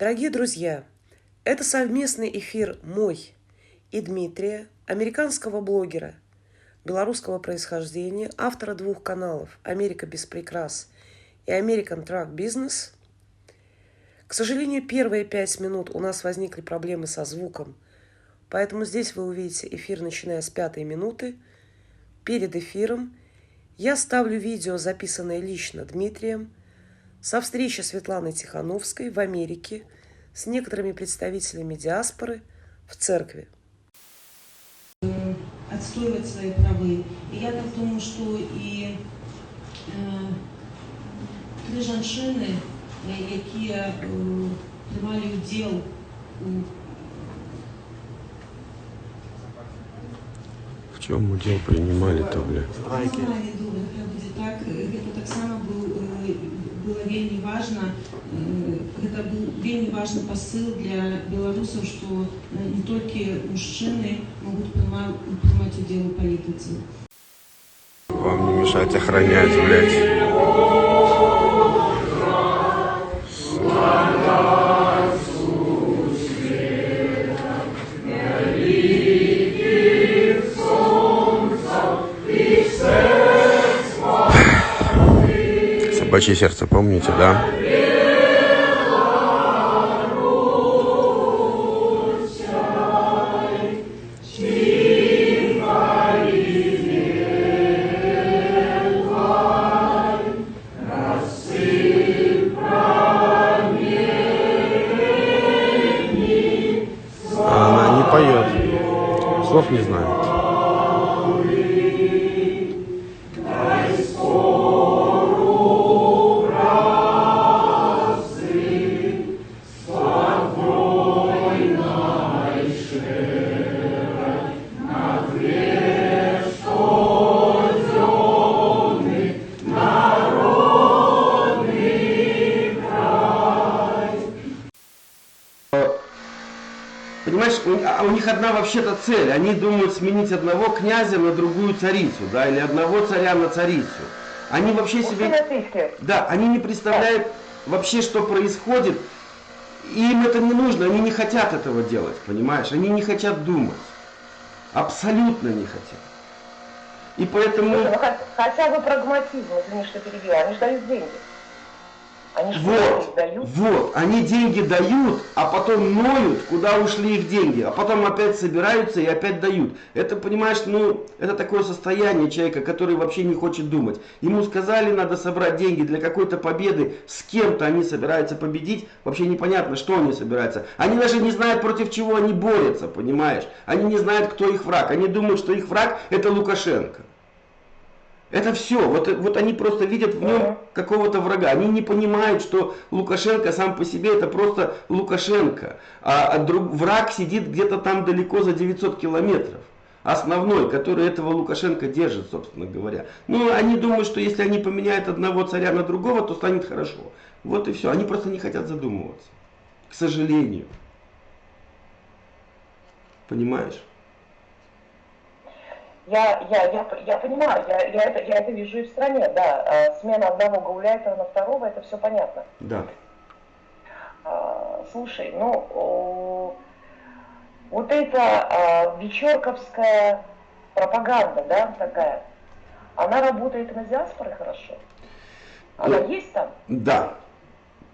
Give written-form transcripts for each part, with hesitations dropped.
Дорогие друзья, это совместный эфир мой и Дмитрия, американского блогера, белорусского происхождения, автора 2 каналов «Америка без прикрас» и «American Truck Business». К сожалению, первые 5 минут у нас возникли проблемы со звуком, поэтому здесь вы увидите эфир, начиная с 5-й минуты. Перед эфиром я ставлю видео, записанное лично Дмитрием, со встречи Светланы Тихановской в Америке с некоторыми представителями диаспоры в церкви. Отстаивать свои права. И я так думаю, что и три женщины, які приймали уділ В чем удел принимали-то, бля? не знаю, так, это так само было вельмі важно, это был вельмі важный посыл для белорусов, что не только мужчины могут принимать удел в политике. Вам не мешать охранять, блядь. Собачье сердце, помните, да? Она не поет, слов не знает. Понимаешь, у них одна вообще-то цель. Они думают сменить одного князя на другую царицу, да, или одного царя на царицу. Они вообще себе... Да, они не представляют вообще, что происходит. И им это не нужно, они не хотят этого делать, понимаешь? Они не хотят думать. Абсолютно не хотят. И поэтому... Хотя бы прагматизм, извини, что перебила, они же дают деньги. Они же дают. Вот, они деньги дают, а потом ноют, куда ушли их деньги, а потом опять собираются и опять дают. Это, понимаешь, это такое состояние человека, который вообще не хочет думать. Ему сказали, надо собрать деньги для какой-то победы, с кем-то они собираются победить, вообще непонятно, что они собираются. Они даже не знают, против чего они борются, понимаешь? Они не знают, кто их враг. Они думают, что их враг это Лукашенко. Это все. Вот они просто видят в нем какого-то врага. Они не понимают, что Лукашенко сам по себе это просто Лукашенко. А враг сидит где-то там далеко за 900 километров. Основной, который этого Лукашенко держит, собственно говоря. Они думают, что если они поменяют одного царя на другого, то станет хорошо. Вот и все. Они просто не хотят задумываться. К сожалению. Понимаешь? Я понимаю, я это вижу и в стране, да. Смена одного гауляйтера на второго, это все понятно. Да. Слушай, вот эта вечерковская пропаганда, да, такая, она работает и на диаспоре хорошо? Она есть там? Да.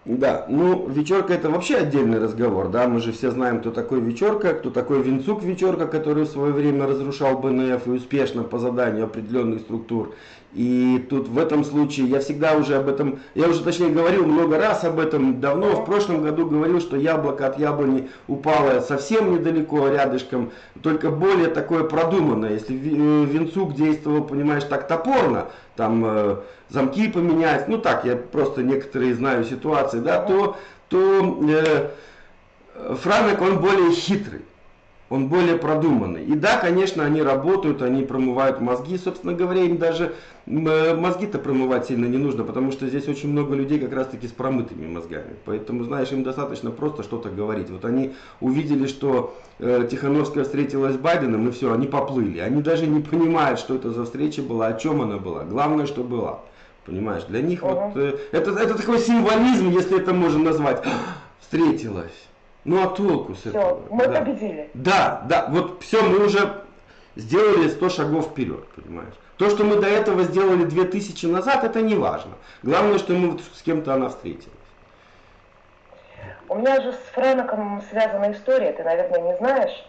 Да, вечерка это вообще отдельный разговор, да, мы же все знаем, кто такой Вечерка, кто такой Венцук Вечерка, который в свое время разрушал БНФ и успешно по заданию определенных структур. И тут в этом случае я всегда уже об этом, я уже точнее говорил много раз об этом, давно, в прошлом году говорил, что яблоко от яблони упало совсем недалеко, рядышком, только более такое продуманное. Если Венцук действовал, понимаешь, так топорно, там замки поменять, так, я просто некоторые знаю ситуации, да, то Франек, он более хитрый. Он более продуманный. И да, конечно, они работают, они промывают мозги. Собственно говоря, им даже мозги-то промывать сильно не нужно, потому что здесь очень много людей как раз-таки с промытыми мозгами. Поэтому, знаешь, им достаточно просто что-то говорить. Вот они увидели, что Тихановская встретилась с Байденом, и все, они поплыли. Они даже не понимают, что это за встреча была, о чем она была. Главное, что была. Понимаешь, для них это такой символизм, если это можно назвать. встретилась. Ну а толку с этого? Все, мы Да. победили. Да, да, вот все, мы уже сделали 100 шагов вперед, понимаешь? То, что мы до этого сделали 2000 назад, это не важно. Главное, что мы вот с кем-то она встретилась. У меня же с Фрэноком связана история, ты, наверное, не знаешь.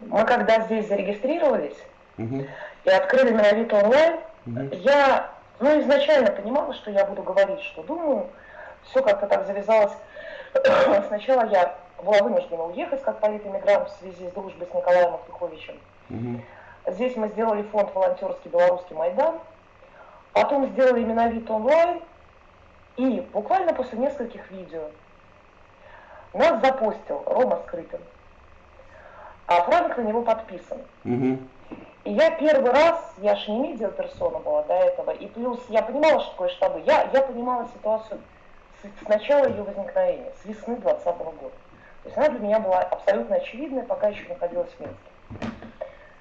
Мы когда здесь зарегистрировались Угу. и открыли Minovito онлайн, Угу. я изначально понимала, что я буду говорить, что думаю. Все как-то так завязалось. Сначала я была вынуждена уехать как политэмигрант в связи с дружбой с Николаем Махтуховичем. Угу. Здесь мы сделали фонд волонтерский «Белорусский Майдан». Потом сделали Minovito онлайн. И буквально после нескольких видео нас запостил Рома Скрытин, а Франк на него подписан. Угу. И я первый раз, я же не медиаперсона была до этого, и плюс я понимала, что такое штабы. Я понимала ситуацию с начала ее возникновения, с весны 2020 года. То есть она для меня была абсолютно очевидной, пока еще находилась в Минске.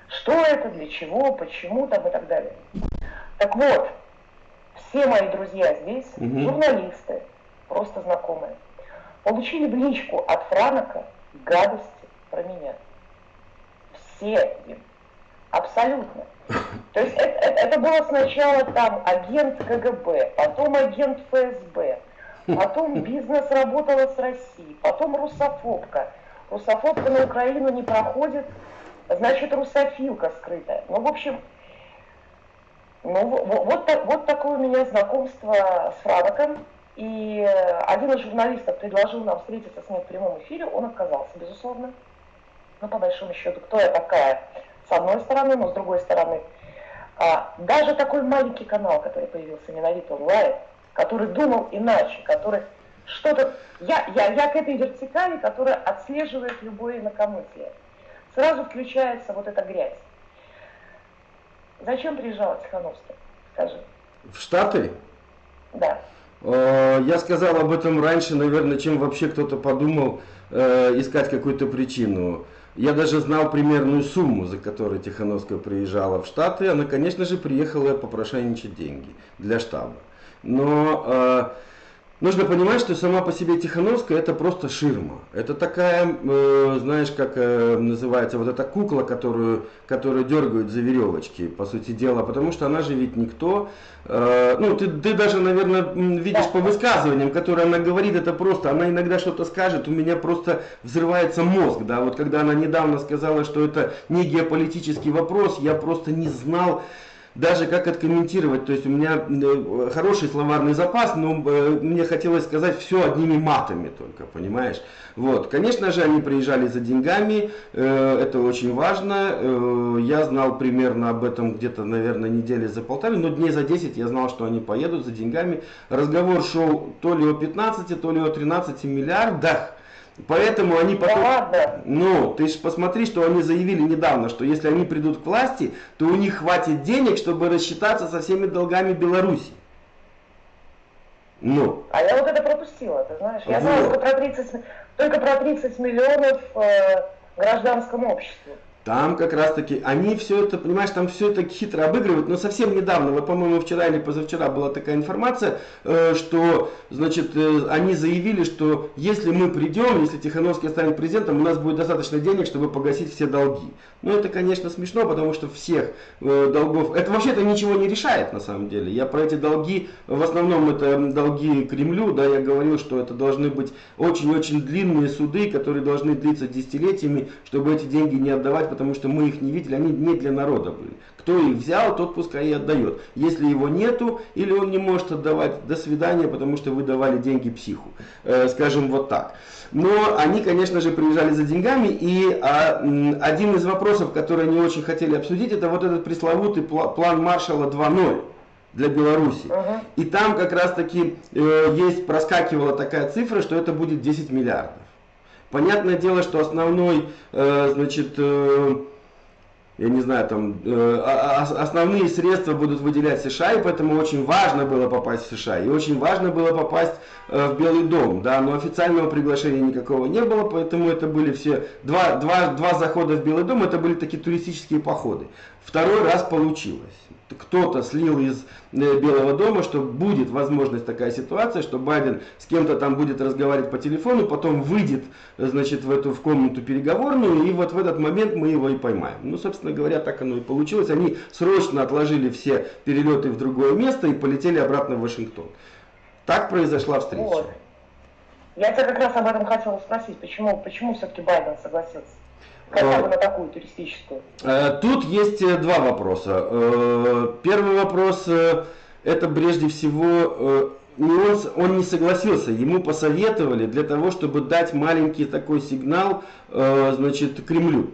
Что это, для чего, почему там и так далее. Так вот, все мои друзья здесь, журналисты, просто знакомые, получили в личку от Франока гадости про меня. Все им. Абсолютно. То есть это было сначала там агент КГБ, потом агент ФСБ, потом бизнес работала с Россией, потом русофобка. Русофобка на Украину не проходит, значит русофилка скрытая. Ну, в общем, вот такое у меня знакомство с Франоком. И один из журналистов предложил нам встретиться с ним в прямом эфире, он отказался, безусловно. Но по большому счету, кто я такая? С одной стороны, но с другой стороны, даже такой маленький канал, который появился Minovito онлайн, который думал иначе, который что-то... Я к этой вертикали, которая отслеживает любое инакомыслие. Сразу включается вот эта грязь. Зачем приезжала Тихановская? Скажи. В Штаты? Да. Я сказал об этом раньше, наверное, чем вообще кто-то подумал искать какую-то причину. Я даже знал примерную сумму, за которой Тихановская приезжала в Штаты. Она, конечно же, приехала попрошайничать деньги для штаба. Но нужно понимать, что сама по себе Тихановская это просто ширма. Это такая, знаешь, как называется, вот эта кукла, которую дергают за веревочки, по сути дела, потому что она же ведь никто. Ты даже, наверное, видишь по высказываниям, которые она говорит, это просто, она иногда что-то скажет, у меня просто взрывается мозг, да, вот когда она недавно сказала, что это не геополитический вопрос, я просто не знал даже как откомментировать, то есть у меня хороший словарный запас, но мне хотелось сказать все одними матами только, понимаешь? Вот, конечно же, они приезжали за деньгами, это очень важно, я знал примерно об этом где-то, наверное, недели за полторы, но дней за 10 я знал, что они поедут за деньгами. Разговор шел то ли о 15, то ли о 13 миллиардах. Поэтому они потом... Ну, ты же посмотри, что они заявили недавно, что если они придут к власти, то у них хватит денег, чтобы рассчитаться со всеми долгами Беларуси. Ну. А я вот это пропустила, ты знаешь. Я знала только про 30 миллионов гражданскому обществу. Там как раз таки, они все это, понимаешь, там все это хитро обыгрывают, но совсем недавно, вот, по-моему, вчера или позавчера была такая информация, что, значит, они заявили, что если мы придем, если Тихановский станет президентом, у нас будет достаточно денег, чтобы погасить все долги. Ну, это, конечно, смешно, потому что всех долгов, это вообще-то ничего не решает, на самом деле. Я про эти долги, в основном это долги Кремлю, да, я говорил, что это должны быть очень-очень длинные суды, которые должны длиться десятилетиями, чтобы эти деньги не отдавать, потому что мы их не видели, они не для народа были. Кто их взял, тот пускай и отдает. Если его нету, или он не может отдавать, до свидания, потому что вы давали деньги психу. Скажем вот так. Но они, конечно же, приезжали за деньгами, и один из вопросов, который они очень хотели обсудить, это вот этот пресловутый план Маршалла 2.0 для Беларуси. И там как раз таки проскакивала такая цифра, что это будет 10 миллиардов. Понятное дело, что основной, значит, я не знаю, там основные средства будут выделять США, и поэтому очень важно было попасть в США, и очень важно было попасть в Белый дом, да, но официального приглашения никакого не было, поэтому это были все, два захода в Белый дом, это были такие туристические походы. Второй раз получилось. Кто-то слил из Белого дома, что будет возможность такая ситуация, что Байден с кем-то там будет разговаривать по телефону, потом выйдет, значит, в комнату переговорную, и вот в этот момент мы его и поймаем. Ну, собственно говоря, так оно и получилось. Они срочно отложили все перелеты в другое место и полетели обратно в Вашингтон. Так произошла встреча. Вот. Я тебя как раз об этом хотела спросить, почему все-таки Байден согласился? Хотя бы на такую туристическую. Тут есть два вопроса. Первый вопрос, это прежде всего, он не согласился, ему посоветовали для того, чтобы дать маленький такой сигнал, значит, Кремлю,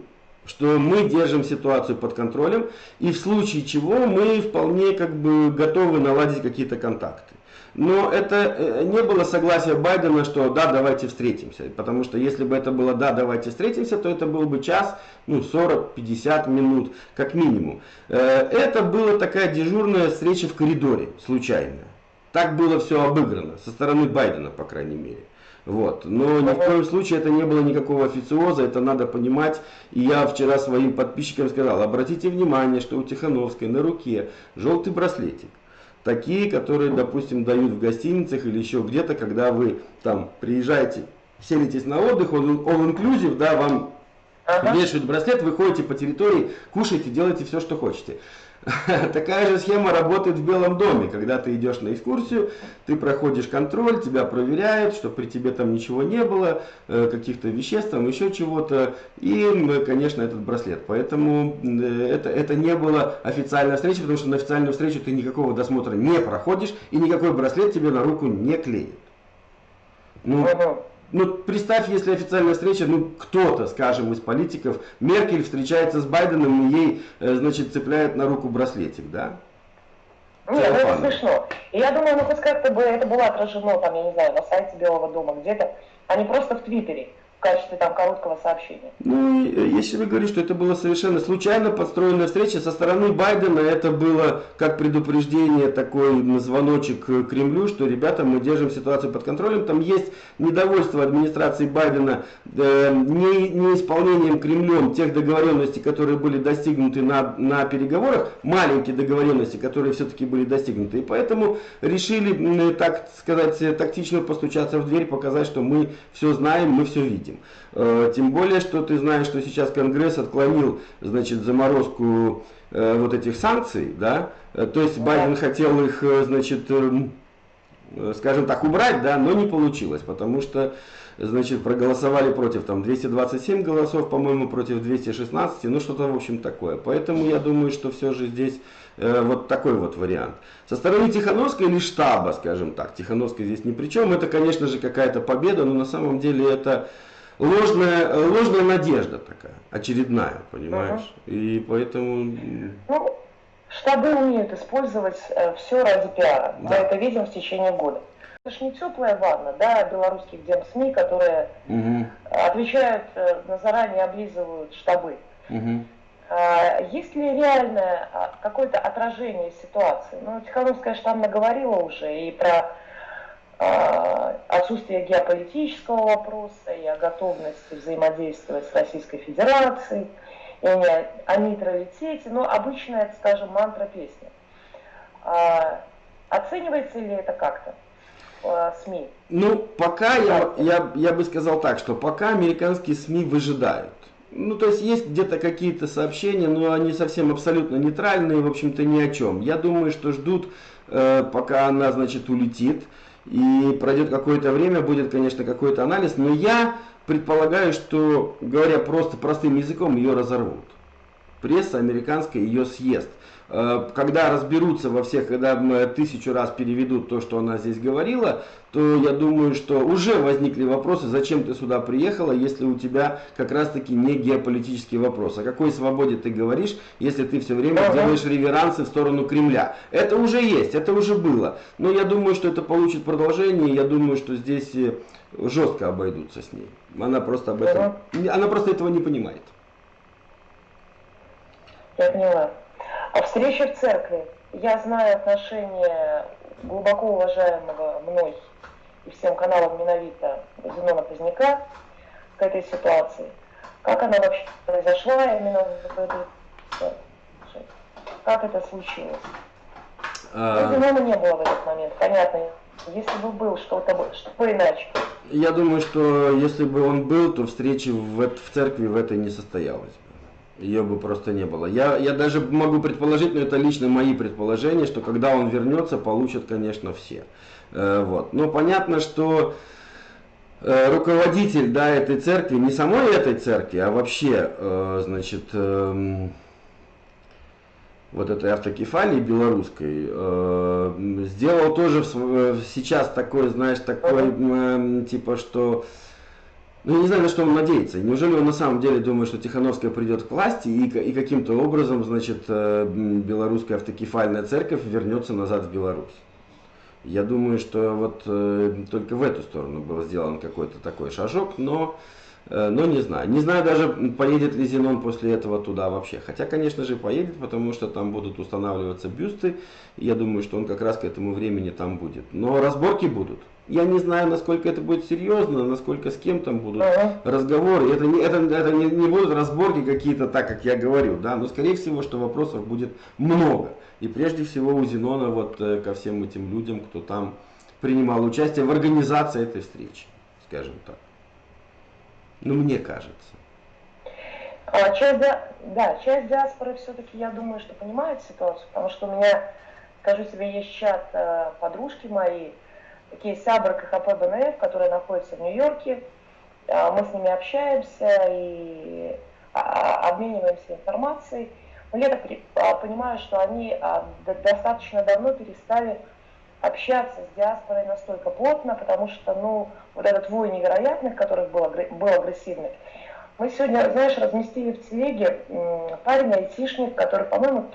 что мы держим ситуацию под контролем, и в случае чего мы вполне как бы готовы наладить какие-то контакты. Но это не было согласия Байдена, что да, давайте встретимся. Потому что если бы это было да, давайте встретимся, то это был бы час, 40-50 минут, как минимум. Это была такая дежурная встреча в коридоре, случайная. Так было все обыграно, со стороны Байдена, по крайней мере. Вот. Но ни в коем случае это не было никакого официоза, это надо понимать. И я вчера своим подписчикам сказал, обратите внимание, что у Тихановской на руке желтый браслетик. Такие, которые, допустим, дают в гостиницах или еще где-то, когда вы там приезжаете, селитесь на отдых, all-inclusive, да, вам вешают браслет, вы ходите по территории, кушаете, делаете все, что хотите. Такая же схема работает в Белом доме, когда ты идешь на экскурсию, ты проходишь контроль, тебя проверяют, что при тебе там ничего не было, каких-то веществ, там еще чего-то, и, конечно, этот браслет. Поэтому это не была официальная встреча, потому что на официальную встречу ты никакого досмотра не проходишь, и никакой браслет тебе на руку не клеит. Ну, представь, если официальная встреча, кто-то, скажем, из политиков, Меркель встречается с Байденом и ей, значит, цепляет на руку браслетик, да? Нет, это смешно. И я думаю, хоть как-то бы это было отражено, там, я не знаю, на сайте Белого дома где-то, а не просто в Твиттере, в качестве там короткого сообщения. Ну, если вы говорите, что это была совершенно случайно подстроенная встреча со стороны Байдена, это было как предупреждение, такой звоночек Кремлю, что, ребята, мы держим ситуацию под контролем. Там есть недовольство администрации Байдена неисполнением Кремлем тех договоренностей, которые были достигнуты на переговорах, маленькие договоренности, которые все-таки были достигнуты. И поэтому решили, так сказать, тактично постучаться в дверь, показать, что мы все знаем, мы все видим. Тем более, что ты знаешь, что сейчас Конгресс отклонил, значит, заморозку вот этих санкций, да, то есть Байден хотел их, значит, скажем так, убрать, да, но не получилось, потому что, значит, проголосовали против, там, 227 голосов, по-моему, против 216, ну, что-то, в общем, такое. Поэтому я думаю, что все же здесь вот такой вот вариант. Со стороны Тихановской или штаба, скажем так, Тихановской здесь ни при чем, это, конечно же, какая-то победа, но на самом деле это ложная надежда такая, очередная, понимаешь? И поэтому... Ну, штабы умеют использовать все ради пиара. Да. Мы это видим в течение года. Это же не теплая ванна, да, белорусских СМИ, которые отвечают, заранее облизывают штабы. Есть ли реальное какое-то отражение ситуации? Ну, Тихановская же там наговорила уже и про отсутствие геополитического вопроса, и о готовности взаимодействовать с Российской Федерацией, и о нейтралитете, но обычная, скажем, мантра-песня. Оценивается ли это как-то СМИ? Ну, пока я бы сказал так, что пока американские СМИ выжидают. Ну, то есть где-то какие-то сообщения, но они совсем абсолютно нейтральные, в общем-то, ни о чем. Я думаю, что ждут, пока она, значит, улетит. И пройдет какое-то время, будет, конечно, какой-то анализ, но я предполагаю, что, говоря просто простым языком, ее разорвут. Пресса американская ее съест. Когда разберутся во всех, когда 1000 раз переведут то, что она здесь говорила, то я думаю, что уже возникли вопросы, зачем ты сюда приехала, если у тебя как раз таки не геополитический вопрос. О какой свободе ты говоришь, если ты все время делаешь реверансы в сторону Кремля. Это уже есть, это уже было. Но я думаю, что это получит продолжение, я думаю, что здесь жестко обойдутся с ней. Она просто об этом, она просто этого не понимает. Я поняла. А встреча в церкви. Я знаю отношение глубоко уважаемого мной и всем каналам Миновита Зенона Поздняка к этой ситуации. Как она вообще произошла именно в этой... Как это случилось? Зенона не было в этот момент, понятно. Если бы был что-то иначе. Я думаю, что если бы он был, то встречи в церкви в этой не состоялось. Ее бы просто не было. Я даже могу предположить, но это лично мои предположения, что когда он вернется, получат, конечно, все. Вот. Но понятно, что руководитель, да, этой церкви, не самой этой церкви, а вообще, значит, вот этой автокефалии белорусской, сделал тоже сейчас такой, знаешь, такой, типа, что... Ну, я не знаю, на что он надеется. Неужели он на самом деле думает, что Тихановская придет к власти и каким-то образом, значит, белорусская автокефальная церковь вернется назад в Беларусь? Я думаю, что вот только в эту сторону был сделан какой-то такой шажок, но не знаю. Не знаю даже, поедет ли Зенон после этого туда вообще. Хотя, конечно же, поедет, потому что там будут устанавливаться бюсты. И я думаю, что он как раз к этому времени там будет. Но разборки будут. Я не знаю, насколько это будет серьезно, насколько с кем там будут разговоры. Это не будут разборки какие-то, так как я говорю, да, но скорее всего, что вопросов будет много. И прежде всего у Зенона вот ко всем этим людям, кто там принимал участие в организации этой встречи, скажем так. Ну, мне кажется. Часть диаспоры все-таки, я думаю, что понимает ситуацию, потому что у меня, скажу тебе, есть чат подружки моей, такие сябры КХП БНФ, которые находятся в Нью-Йорке. Мы с ними общаемся и обмениваемся информацией. Но я так понимаю, что они достаточно давно перестали общаться с диаспорой настолько плотно, потому что, ну, вот этот вой невероятных, который был агрессивный. Мы сегодня, знаешь, разместили в телеге парень айтишник, который, по-моему,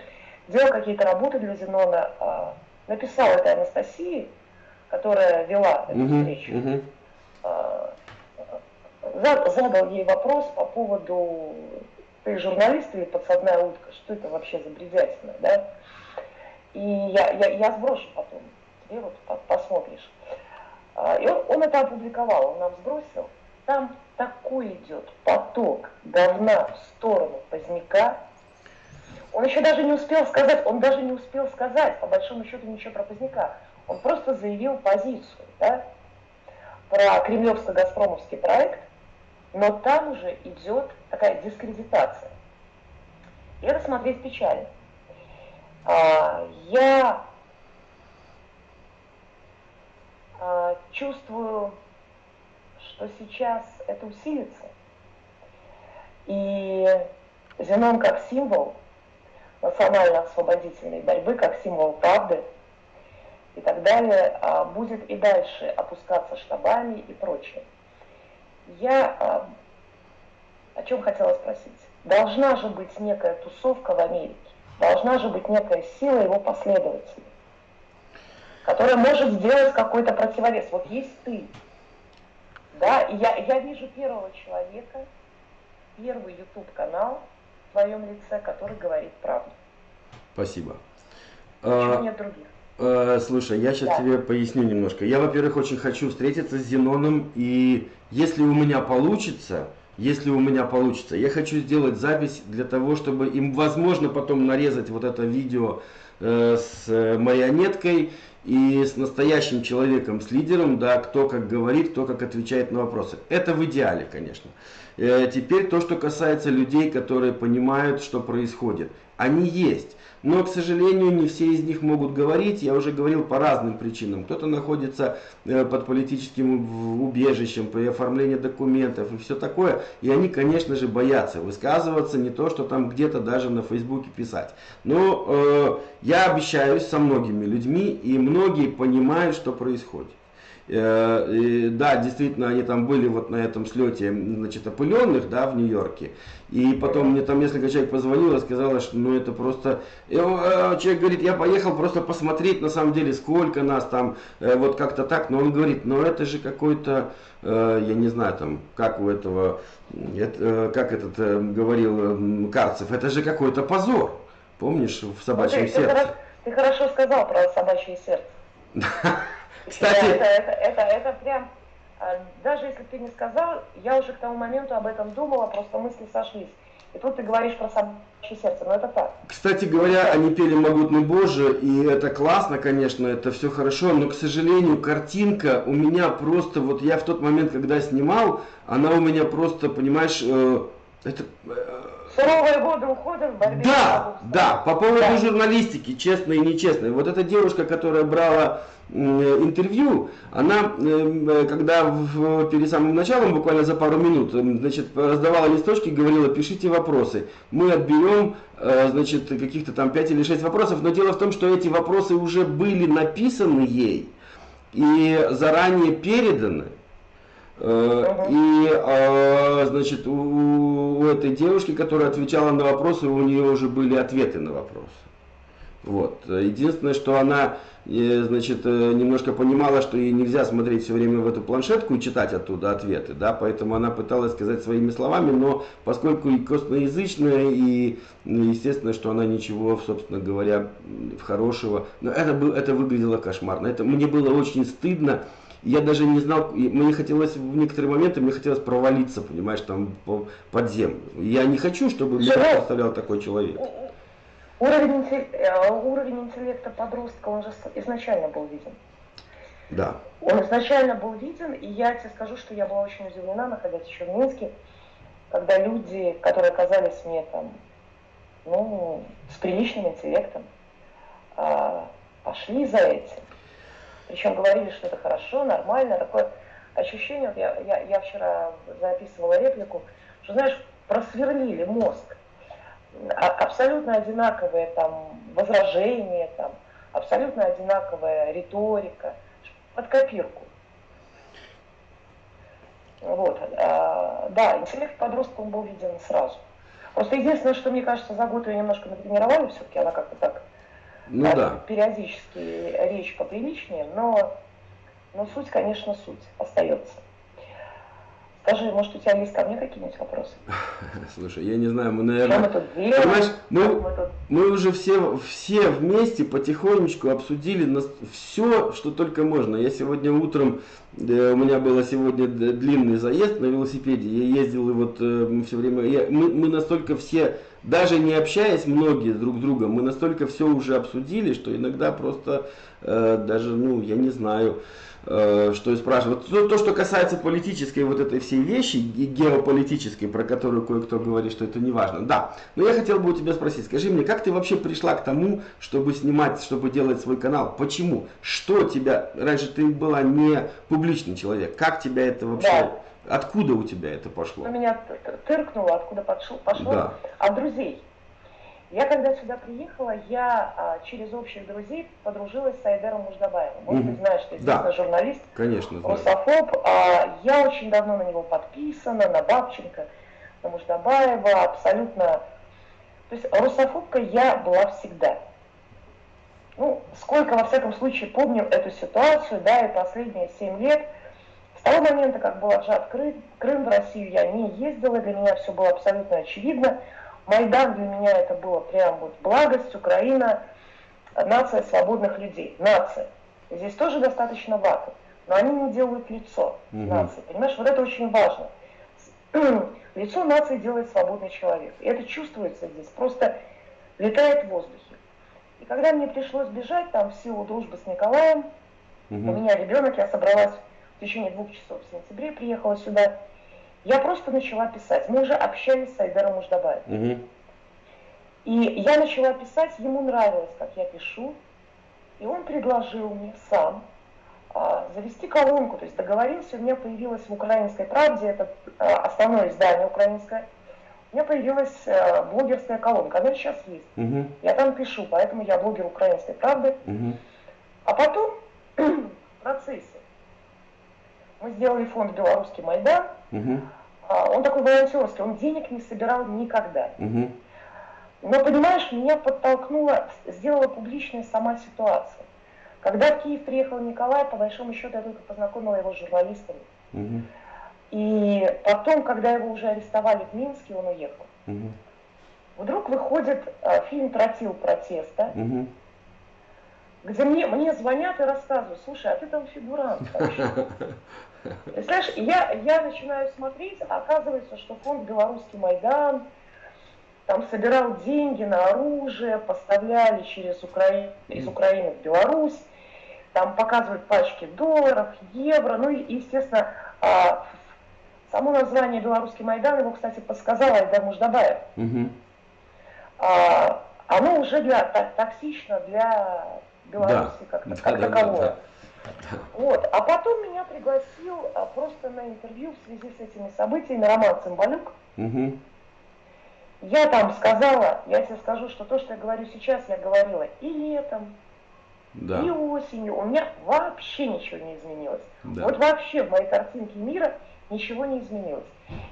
делал какие-то работы для Зенона, написал это Анастасии, которая вела эту встречу, задал ей вопрос по поводу, ты журналист или подсадная утка, что это вообще за бредятина, да? И я сброшу потом, тебе вот посмотришь. И он это опубликовал, он нам сбросил. Там такой идет поток говна в сторону Поздняка. Он еще даже не успел сказать, по большому счету, ничего про Поздняка. Он просто заявил позицию, да, про кремлевско-газпромовский проект, но там уже идет такая дискредитация. И это смотреть печально. Я чувствую, что сейчас это усилится. И Зенон как символ национально-освободительной борьбы, как символ правды и так далее, будет и дальше опускаться штабами и прочее. Я о чем хотела спросить. Должна же быть некая тусовка в Америке, должна же быть некая сила его последователей, которая может сделать какой-то противовес. Вот есть ты, да, и я вижу первого человека, первый YouTube-канал в твоем лице, который говорит правду. Спасибо. Почему нет других? Слушай, я сейчас тебе поясню немножко. Я, во-первых, очень хочу встретиться с Зеноном, и если у меня получится, я хочу сделать запись для того, чтобы им, возможно, потом нарезать вот это видео с марионеткой и с настоящим человеком, с лидером, да, кто как говорит, кто как отвечает на вопросы. Это в идеале, конечно. Теперь то, что касается людей, которые понимают, что происходит. Они есть. Но, к сожалению, не все из них могут говорить. Я уже говорил по разным причинам. Кто-то находится под политическим убежищем при оформлении документов и все такое. И они, конечно же, боятся высказываться, не то, что там где-то даже на Фейсбуке писать. Но я общаюсь со многими людьми, и многие понимают, что происходит. Да, действительно, они там были вот на этом слете, значит, опыленных, да, в Нью-Йорке. И потом мне там несколько человек позвонило, сказала, что ну это просто... Человек говорит, я поехал просто посмотреть, на самом деле, сколько нас там, вот как-то так. Но он говорит, ну это же какой-то, я не знаю, там, как у этого, как этот говорил Карцев, это же какой-то позор. Помнишь, в «Собачьем сердце»? Ты хорошо сказал про «Собачье сердце». Кстати, это прям, даже если ты не сказал, я уже к тому моменту об этом думала, просто мысли сошлись. И тут ты говоришь про «Собачье сердце», но это так. Кстати говоря, они пели «Могутный Боже», и это классно, конечно, это все хорошо, но, к сожалению, картинка у меня просто, вот я в тот момент, когда снимал, она у меня просто, понимаешь, это... Суровые годы ухода в борьбе. Да, по поводу журналистики, честной и нечестной. Вот эта девушка, которая брала интервью, она, когда перед самым началом, буквально за пару минут, значит, раздавала листочки, говорила, пишите вопросы. Мы отберем, значит, каких-то там 5 или 6 вопросов, но дело в том, что эти вопросы уже были написаны ей и заранее переданы. И, значит, у этой девушки, которая отвечала на вопросы, у нее уже были ответы на вопросы. Вот. Единственное, что она, значит, немножко понимала, что ей нельзя смотреть все время в эту планшетку и читать оттуда ответы, да, поэтому она пыталась сказать своими словами, но поскольку и косноязычная, и естественно, что она ничего, собственно говоря, хорошего, но это выглядело кошмарно, мне было очень стыдно. Я даже не знал, мне хотелось в некоторые моменты, мне хотелось провалиться, понимаешь, там под землю. Я не хочу, чтобы меня представлял такой человек. Уровень интеллекта подростка, он же изначально был виден. Да. Он изначально был виден, и я тебе скажу, что я была очень удивлена, находясь еще в Минске, когда люди, которые оказались мне там, ну, с приличным интеллектом, пошли за этим. Причем говорили, что это хорошо, нормально, такое ощущение, вот я вчера записывала реплику, что, знаешь, просверлили мозг. Абсолютно одинаковые там возражения, там, абсолютно одинаковая риторика, под копирку. Вот. Да, интеллект подростка он был виден сразу. Просто единственное, что мне кажется, за год ее немножко натренировали, все-таки она как-то так, ну, да. Периодически речь поприличнее, но суть, конечно, суть остается. Скажи, может, у тебя есть ко мне какие-нибудь вопросы? Слушай, я не знаю, мы, наверное... Понимаешь, мы уже все вместе потихонечку обсудили все, что только можно. Я сегодня утром, у меня был сегодня длинный заезд на велосипеде, я ездил и вот все время... Мы настолько все, даже не общаясь многие друг с другом, мы настолько все уже обсудили, что иногда просто даже, ну, я не знаю... что и спрашивают. То, что касается политической вот этой всей вещи, геополитической, про которую кое-кто говорит, что это не важно. Да, но я хотел бы у тебя спросить, скажи мне, как ты вообще пришла к тому, чтобы снимать, чтобы делать свой канал? Почему? Что тебя, раньше ты была не публичный человек, как тебя это вообще, да. Откуда у тебя это пошло? У меня тыркнуло, откуда пошло, да. От друзей. Я когда сюда приехала, я через общих друзей подружилась с Айдером Муждабаевым. Может, ты знаешь, что известный журналист, конечно, русофоб. Я очень давно на него подписана, на Бабченко, на Муждабаева, абсолютно. То есть русофобкой я была всегда. Ну, сколько, во всяком случае, помню эту ситуацию, да, и последние 7 лет. С того момента, как был отжат Крым, в Россию я не ездила, для меня все было абсолютно очевидно. Майдан для меня это было прям вот благость, Украина, нация свободных людей, нация. Здесь тоже достаточно ваты, но они не делают лицо нации, понимаешь, вот это очень важно. Лицо нации делает свободный человек, и это чувствуется здесь, просто летает в воздухе. И когда мне пришлось бежать, там в силу дружбы с Николаем, у меня ребенок, я собралась в течение 2 часов в сентябре, приехала сюда, я просто начала писать. Мы уже общались с Айдером Муждабаевым. И я начала писать, ему нравилось, как я пишу. И он предложил мне сам завести колонку. То есть договорился, у меня появилась в «Украинской правде», это основное издание украинское, у меня появилась блогерская колонка. Она сейчас есть. Я там пишу, поэтому я блогер «Украинской правды». А потом в процессе Мы сделали фонд «Белорусский Майдан». Угу. Он такой волонтерский, он денег не собирал никогда. Угу. Но, понимаешь, меня подтолкнула, сделала публичная сама ситуация. Когда в Киев приехал Николай, по большому счету, я только познакомила его с журналистами. Угу. И потом, когда его уже арестовали в Минске, он уехал. Угу. Вдруг выходит фильм «Тротил протеста», Угу. где мне звонят и рассказывают: слушай, а ты там фигурант вообще. Представляешь, я начинаю смотреть, а оказывается, что фонд «Белорусский Майдан» там собирал деньги на оружие, поставляли из Украины в Беларусь, там показывают пачки долларов, евро, ну и, естественно, само название «Белорусский Майдан», его, кстати, подсказал Айдар Муждабаев. Угу. Оно уже токсично для Беларуси как таковое. Вот. А потом меня пригласил просто на интервью в связи с этими событиями Роман Цымбалюк. Угу. Я там сказала, я тебе скажу, что то, что я говорю сейчас, я говорила и летом, Да. и осенью. У меня вообще ничего не изменилось. Да. Вот вообще в моей картинке мира ничего не изменилось.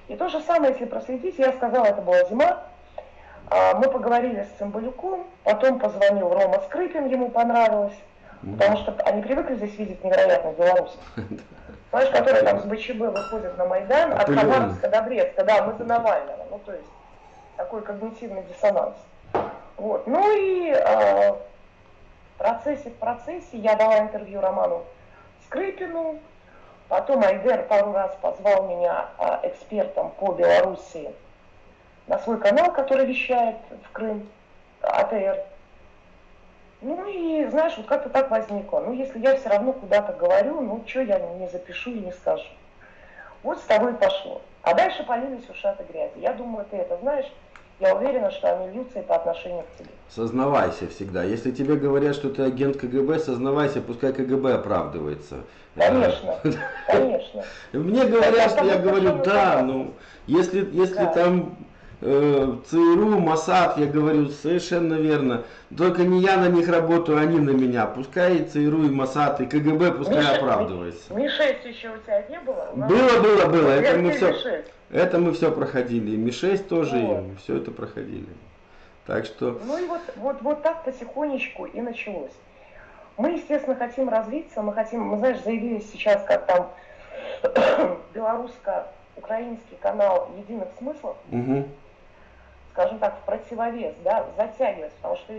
И то же самое, если проследить, я сказала, это была зима. Мы поговорили с Цымбалюком, потом позвонил Рома Скрипин, ему понравилось, потому что они привыкли здесь видеть невероятных белорусов. Знаешь, которые там с БЧБ выходят на Майдан, от Хабаровска до Бреста, да, мы за Навального, ну то есть такой когнитивный диссонанс. Вот. Ну и в процессе я дала интервью Роману Скрипину, потом Айдер пару раз позвал меня экспертом по Белоруссии на свой канал, который вещает в Крым, АТР. Ну и, знаешь, вот как-то так возникло. Ну, если я все равно куда-то говорю, ну, что я не запишу и не скажу. Вот с того и пошло. А дальше полились ушаты грязи. Я думаю, ты это знаешь. Я уверена, что они льются и по отношению к тебе. Сознавайся всегда. Если тебе говорят, что ты агент КГБ, сознавайся, пускай КГБ оправдывается. Конечно, конечно. Мне говорят, что я говорю, да, ну, если там ЦРУ, МОСАД, я говорю, совершенно верно. Только не я на них работаю, они на меня. Пускай и ЦРУ, и МОСАД, и КГБ пускай оправдывается. Ми-6 еще у тебя не было? Было. Ми-6. Это мы все проходили. И Ми-6 тоже, Вот. и все это проходили. Так что... Ну и вот так потихонечку и началось. Мы, естественно, хотим развиться, мы, знаешь, заявились сейчас, как там белорусско-украинский канал «Единых смыслов», Угу. скажем так, в противовес, да, затягивать, потому что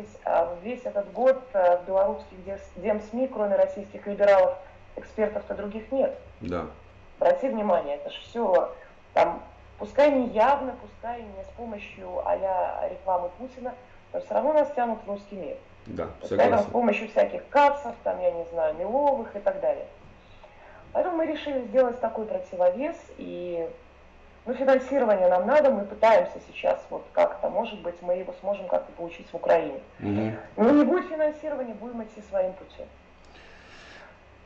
весь этот год в белорусских демсми, кроме российских либералов, экспертов-то других нет. Да. Обрати внимание, это же все там, пускай не явно, пускай не с помощью а-ля рекламы Путина, но все равно нас тянут в русский мир. Да, Пускай там с согласен. помощью всяких кацев, там, я не знаю, Миловых и так далее. Поэтому мы решили сделать такой противовес, и финансирование нам надо, мы пытаемся сейчас, вот как-то, может быть, мы его сможем как-то получить в Украине. Угу. Но не будет финансирования, будем идти своим путем.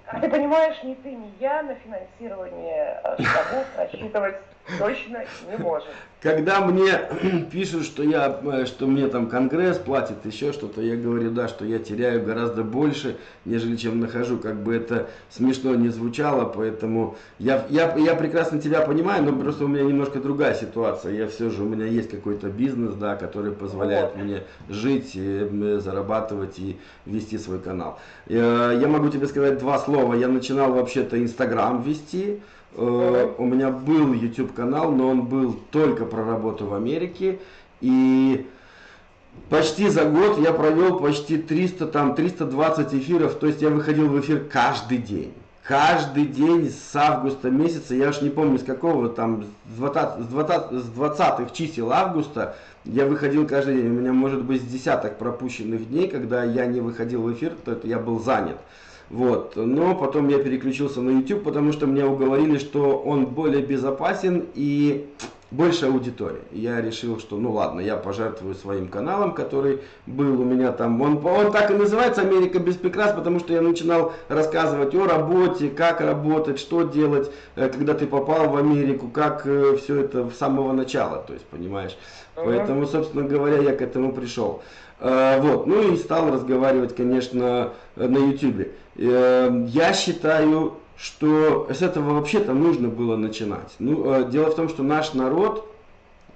Как ты понимаешь, ни ты, ни я на финансирование штабов рассчитывать точно не можем. Когда мне пишут, что мне там Конгресс платит, еще что-то, я говорю, да, что я теряю гораздо больше, нежели чем нахожу, как бы это смешно не звучало, поэтому я прекрасно тебя понимаю, но просто у меня немножко другая ситуация. У меня есть какой-то бизнес, да, который позволяет мне жить, зарабатывать и вести свой канал. Я могу тебе сказать два слова. Я начинал вообще-то Инстаграм вести. У меня был YouTube канал, но он был только про работу в Америке. И почти за год я провел почти 320 эфиров. То есть я выходил в эфир каждый день. Каждый день с августа месяца, я уж не помню с какого, там с 20-х чисел августа я выходил каждый день. У меня может быть с десяток пропущенных дней, когда я не выходил в эфир, то это я был занят. Вот. Но потом я переключился на YouTube, потому что мне уговорили, что он более безопасен и больше аудитория. Я решил, что ну ладно, я пожертвую своим каналом, который был у меня там. Он так и называется «Америка без прикрас», потому что я начинал рассказывать о работе, как работать, что делать, когда ты попал в Америку, как все это с самого начала, то есть, понимаешь. Поэтому, собственно говоря, я к этому пришел. Вот. Ну и стал разговаривать, конечно, на YouTube. Я считаю что с этого вообще-то нужно было начинать. Дело в том, что наш народ,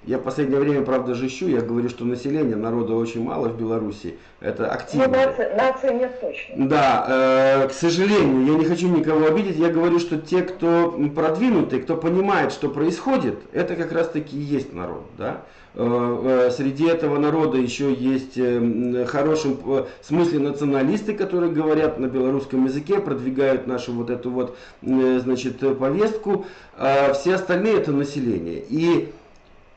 я в последнее время, правда, жещу, я говорю, что население народа очень мало в Беларуси, это активно. Нации нет точно. Да, к сожалению, я не хочу никого обидеть, я говорю, что те, кто продвинутый, кто понимает, что происходит, это как раз таки и есть народ, да. Среди этого народа еще есть в хорошем смысле националисты, которые говорят на белорусском языке, продвигают нашу вот эту вот, значит, повестку. Все остальные это население. И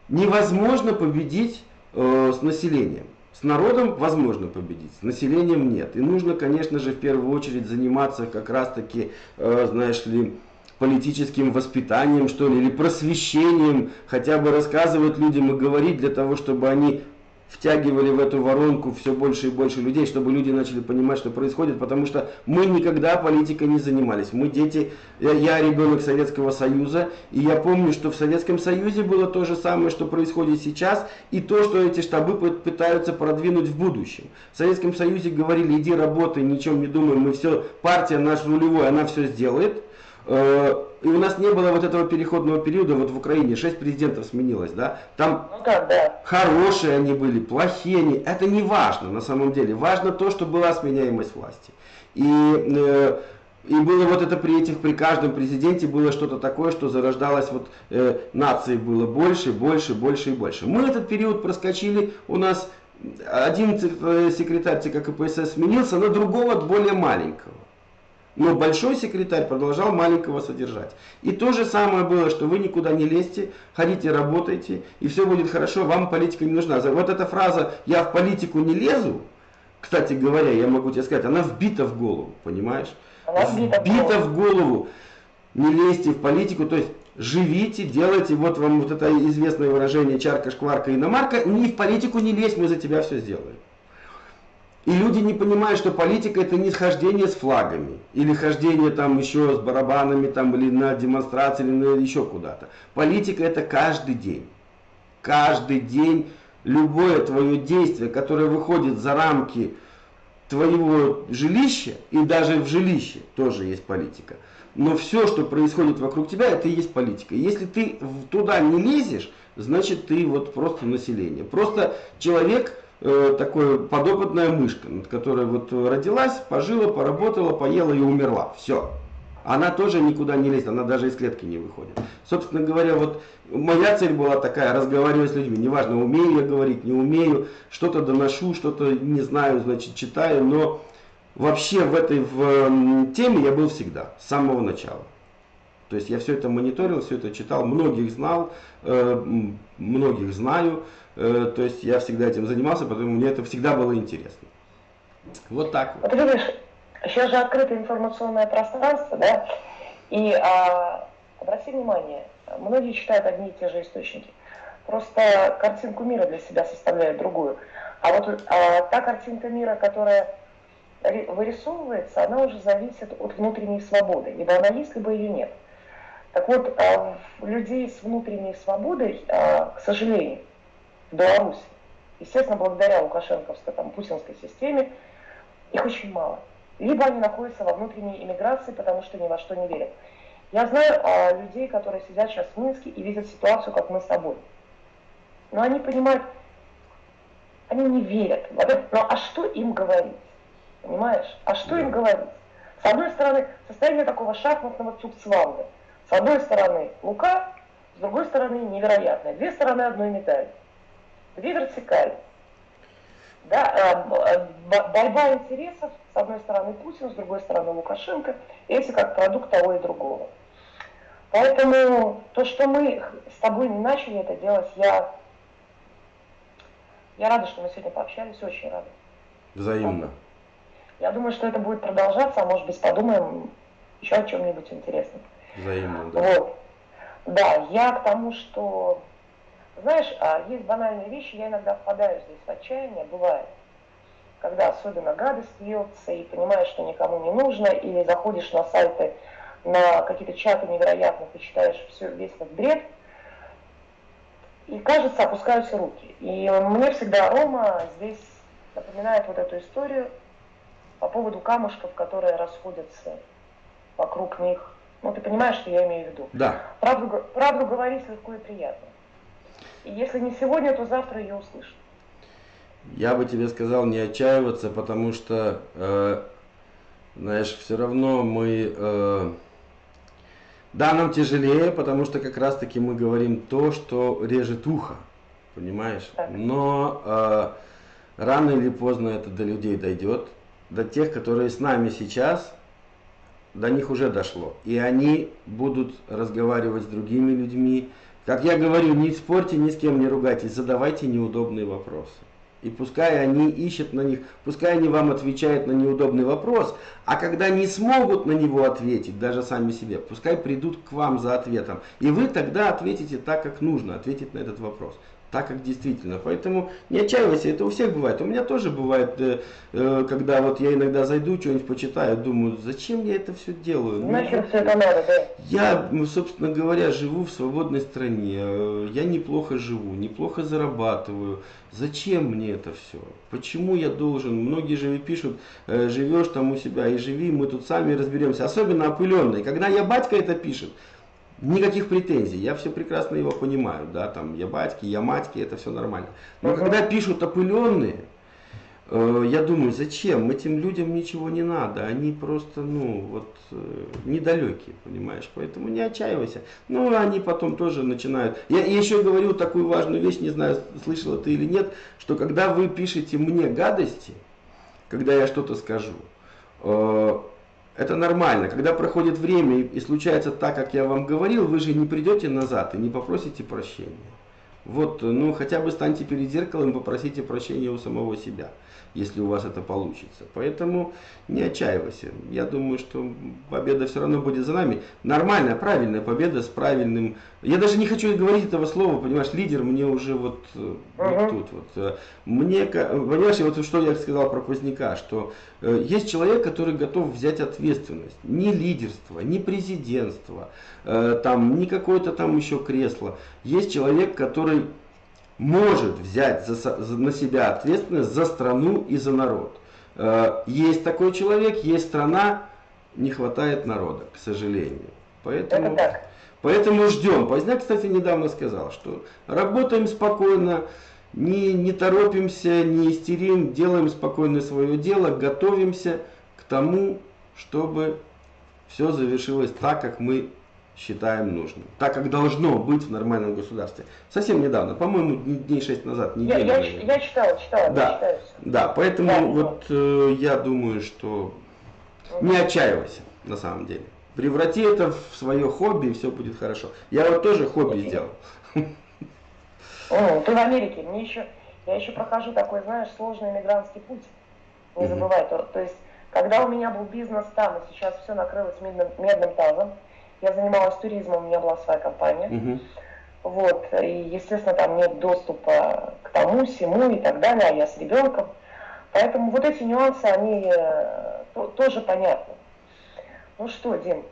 невозможно победить с населением. С народом возможно победить, с населением нет. И нужно, конечно же, в первую очередь заниматься как раз-таки, знаешь ли, политическим воспитанием, что ли, или просвещением, хотя бы рассказывать людям и говорить для того, чтобы они втягивали в эту воронку все больше и больше людей, чтобы люди начали понимать, что происходит, потому что мы никогда политикой не занимались. Мы дети, я ребенок Советского Союза, и я помню, что в Советском Союзе было то же самое, что происходит сейчас, и то, что эти штабы пытаются продвинуть в будущем. В Советском Союзе говорили: иди работай, ничем не думай, мы все, партия наш рулевой, она все сделает. И у нас не было вот этого переходного периода, вот в Украине 6 президентов сменилось, да, там хорошие они были, плохие они, это не важно на самом деле, важно то, что была сменяемость власти. И было вот это при каждом президенте было что-то такое, что зарождалось, вот нации было больше, больше, больше и больше. Мы этот период проскочили, у нас один секретарь ЦК КПСС сменился на другого, более маленького. Но большой секретарь продолжал маленького содержать. И то же самое было, что вы никуда не лезьте, ходите, работайте, и все будет хорошо, вам политика не нужна. Вот эта фраза «я в политику не лезу», кстати говоря, я могу тебе сказать, она вбита в голову, понимаешь? Она вбита в голову. Не лезьте в политику, то есть живите, делайте, вот вам вот это известное выражение «чарка, шкварка, иномарка», ни в политику не лезь, мы за тебя все сделаем. И люди не понимают, что политика это не хождение с флагами, или хождение там еще с барабанами, там, или на демонстрации, или еще куда-то. Политика это каждый день. Каждый день любое твое действие, которое выходит за рамки твоего жилища, и даже в жилище тоже есть политика. Но все, что происходит вокруг тебя, это и есть политика. Если ты туда не лезешь, значит ты вот просто население. Просто человек... такая подопытная мышка, которая вот родилась, пожила, поработала, поела и умерла. Все. Она тоже никуда не лезет, она даже из клетки не выходит. Собственно говоря, вот моя цель была такая: разговаривать с людьми. Неважно, умею я говорить, не умею, что-то доношу, что-то не знаю, значит, читаю, но вообще в этой теме я был всегда, с самого начала. То есть я все это мониторил, все это читал, многих знал, многих знаю. То есть я всегда этим занимался, потому мне это всегда было интересно. Вот так вот. Вот видишь, сейчас же открытое информационное пространство, да, и обрати внимание, многие читают одни и те же источники. Просто картинку мира для себя составляют другую. А вот та картинка мира, которая вырисовывается, она уже зависит от внутренней свободы. Либо она есть, либо ее нет. Так вот, людей с внутренней свободой, к сожалению, в Беларуси, естественно, благодаря лукашенковской, путинской системе, их очень мало. Либо они находятся во внутренней эмиграции, потому что ни во что не верят. Я знаю людей, которые сидят сейчас в Минске и видят ситуацию, как мы с тобой. Но они понимают, они не верят. Ну а что им говорить? Понимаешь? А что им говорить? С одной стороны, состояние такого шахматного цугцванга. С одной стороны Лука, с другой стороны невероятное. Две стороны одной медали. Две вертикали. Да, борьба интересов, с одной стороны Путин, с другой стороны Лукашенко, эти как продукт того и другого. Поэтому то, что мы с тобой не начали это делать, я рада, что мы сегодня пообщались, очень рада. Взаимно. Я думаю, что это будет продолжаться, а может быть подумаем еще о чем-нибудь интересном. Взаимно, да. Вот. Да, я к тому, что, знаешь, есть банальные вещи, я иногда впадаю здесь в отчаяние, бывает, когда особенно гадость льется и понимаешь, что никому не нужно, или заходишь на сайты, на какие-то чаты невероятных и читаешь весь этот бред, и, кажется, опускаются руки. И мне всегда Рома здесь напоминает вот эту историю по поводу камушков, которые расходятся вокруг них Ну, ты понимаешь, что я имею в виду. Да. Правду говорить легко и приятно. И если не сегодня, то завтра ее услышат. Я бы тебе сказал не отчаиваться, потому что, знаешь, все равно мы... да, нам тяжелее, потому что как раз-таки мы говорим то, что режет ухо, понимаешь? Так. Но рано или поздно это до людей дойдет, до тех, которые с нами сейчас, до них уже дошло. И они будут разговаривать с другими людьми. Как я говорю, не спорьте, ни с кем не ругайтесь, задавайте неудобные вопросы. И пускай они ищут на них, пускай они вам отвечают на неудобный вопрос, а когда не смогут на него ответить, даже сами себе, пускай придут к вам за ответом. И вы тогда ответите так, как нужно, ответить на этот вопрос. Так, как действительно. Поэтому не отчаивайся, это у всех бывает. У меня тоже бывает, когда вот я иногда зайду, что-нибудь почитаю, думаю, зачем я это все делаю? Нахер все это надо, да? Я, собственно говоря, живу в свободной стране, я неплохо живу, неплохо зарабатываю. Зачем мне это все? Почему я должен? Многие же пишут, живешь там у себя и живи, мы тут сами разберемся. Особенно опыленные. Когда я батька это пишет, никаких претензий, я все прекрасно его понимаю, да, там я батьки, я матьки, это все нормально. Но когда пишут опыленные, я думаю, зачем? Этим людям ничего не надо, они просто, недалекие, понимаешь, поэтому не отчаивайся. Ну, они потом тоже начинают. Я еще говорю такую важную вещь, не знаю, слышала ты или нет, что когда вы пишете мне гадости, когда я что-то скажу, это нормально. Когда проходит время и случается так, как я вам говорил, вы же не придете назад и не попросите прощения. Вот, хотя бы станьте перед зеркалом и попросите прощения у самого себя, если у вас это получится. Поэтому не отчаивайся. Я думаю, что победа все равно будет за нами. Нормальная, правильная победа с правильным... Я даже не хочу говорить этого слова, понимаешь, лидер мне уже вот тут вот. Мне, понимаешь, вот что я сказал про Поздняка, что есть человек, который готов взять ответственность. Не лидерство, не президентство, там, не какое-то там еще кресло. Есть человек, который может взять на себя ответственность за страну и за народ. Есть такой человек, есть страна, не хватает народа, к сожалению. Поэтому ждем. Поздняк, кстати, недавно сказал, что работаем спокойно, не торопимся, не истерим, делаем спокойно свое дело, готовимся к тому, чтобы все завершилось так, как мы считаем нужным. Так, как должно быть в нормальном государстве. Совсем недавно, по-моему, дней 6 назад. Я читала. Да, поэтому я думаю, что не отчаивайся на самом деле. Преврати это в свое хобби, и все будет хорошо. Я вот тоже хобби сделал. Ты в Америке. Я еще прохожу такой, знаешь, сложный мигрантский путь. Не забывай. То есть, когда у меня был бизнес там, и сейчас все накрылось медным тазом, я занималась туризмом, у меня была своя компания. Вот, и, естественно, там нет доступа к тому, всему и так далее, а я с ребенком. Поэтому вот эти нюансы, они тоже понятны. Ну что, Дим,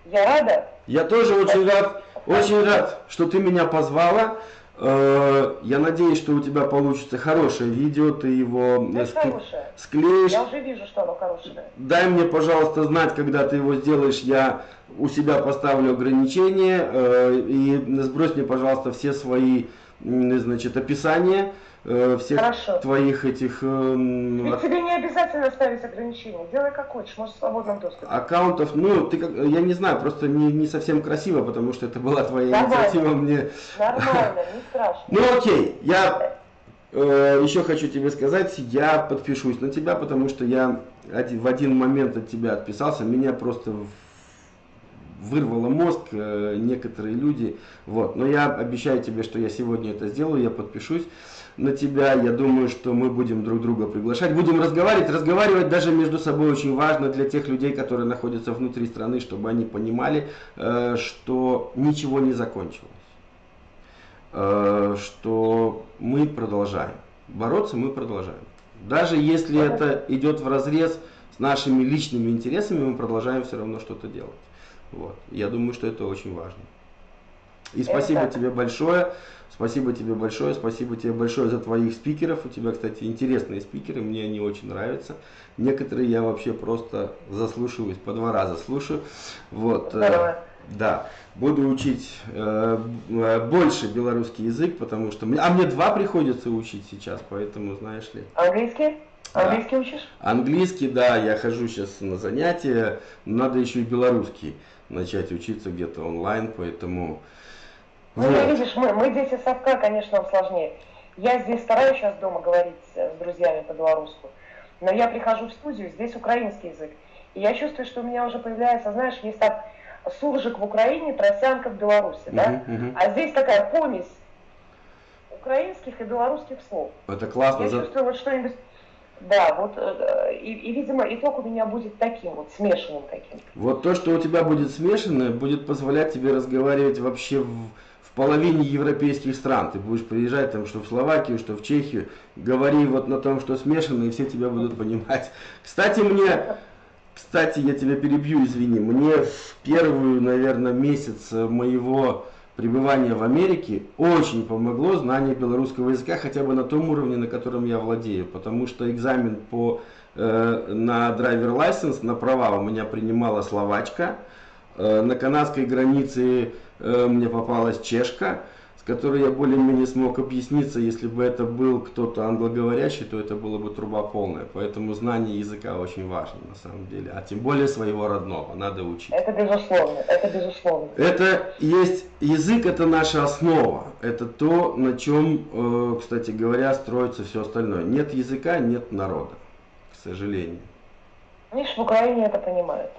я рада. Я тоже очень рад, что ты меня позвала. Я надеюсь, что у тебя получится хорошее видео, ты его склеишь. Я уже вижу, что оно хорошее. Дай мне, пожалуйста, знать, когда ты его сделаешь, я у себя поставлю ограничения и сбрось мне, пожалуйста, все свои, описания всех твоих этих... Ведь тебе не обязательно ставить ограничения, делай как хочешь, можешь в свободном доступе. Аккаунтов, я не знаю, просто не совсем красиво, потому что это была твоя инициатива мне. Нормально, не страшно. Окей, я еще хочу тебе сказать, я подпишусь на тебя, потому что я в один момент от тебя отписался, меня просто вырвало мозг некоторые люди, вот, но я обещаю тебе, что я сегодня это сделаю, я подпишусь на тебя, я думаю, что мы будем друг друга приглашать, будем разговаривать даже между собой очень важно для тех людей, которые находятся внутри страны, чтобы они понимали, что ничего не закончилось, что мы продолжаем, бороться мы продолжаем, даже если это идет вразрез с нашими личными интересами, мы продолжаем все равно что-то делать, вот, я думаю, что это очень важно. И спасибо так. тебе большое. Спасибо тебе большое за твоих спикеров. У тебя, кстати, интересные спикеры, мне они очень нравятся. Некоторые я вообще просто заслушиваюсь, по 2 раза слушаю. Вот, да, буду учить больше белорусский язык, потому что мне 2 приходится учить сейчас, поэтому, знаешь ли. Английский? Да. Английский учишь? Английский, да, я хожу сейчас на занятия, надо еще и белорусский начать учиться где-то онлайн, поэтому... Ну, вот. видишь, мы дети совка, конечно, нам сложнее. Я здесь стараюсь сейчас дома говорить с друзьями по-белорусски, но я прихожу в студию, здесь украинский язык. И я чувствую, что у меня уже появляется, знаешь, есть так суржик в Украине, тросянка в Беларуси, да? А здесь такая помесь украинских и белорусских слов. Это классно. Я чувствую вот что-нибудь... Да, вот, и, видимо, итог у меня будет таким вот, смешанным таким. Вот то, что у тебя будет смешанное, будет позволять тебе разговаривать вообще в половине европейских стран. Ты будешь приезжать там, что в Словакию, что в Чехию, говори вот на том, что смешано, и все тебя будут понимать. Кстати, я тебя перебью, извини, мне в первую, наверное, месяц моего пребывания в Америке очень помогло знание белорусского языка, хотя бы на том уровне, на котором я владею, потому что экзамен на драйвер лайсенс, на права у меня принимала словачка, на канадской границе мне попалась чешка, с которой я более-менее смог объясниться. Если бы это был кто-то англоговорящий, то это было бы труба полная, поэтому знание языка очень важно на самом деле, а тем более своего родного, надо учить. Это безусловно, это безусловно. Это есть, язык это наша основа, это то, на чем, кстати говоря, строится все остальное. Нет языка, нет народа, к сожалению. Видишь, в Украине это понимают.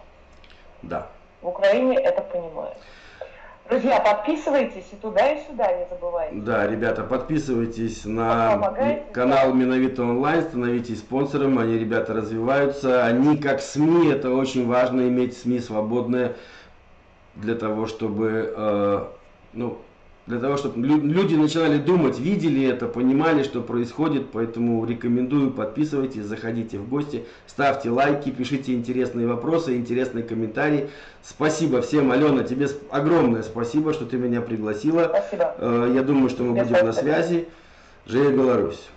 Да. В Украине это понимают. Друзья, подписывайтесь и туда, и сюда, не забывайте. Да, ребята, подписывайтесь на канал Миновито онлайн, становитесь спонсором, они, ребята, развиваются. Они как СМИ, это очень важно иметь СМИ свободные для того, чтобы, люди начинали думать, видели это, понимали, что происходит, поэтому рекомендую, подписывайтесь, заходите в гости, ставьте лайки, пишите интересные вопросы, интересные комментарии. Спасибо всем, Алена, тебе огромное спасибо, что ты меня пригласила. Спасибо. Я думаю, что мы будем на связи. Живи Беларусь.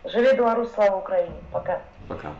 Живи Беларусь, слава Украине. Пока. Пока.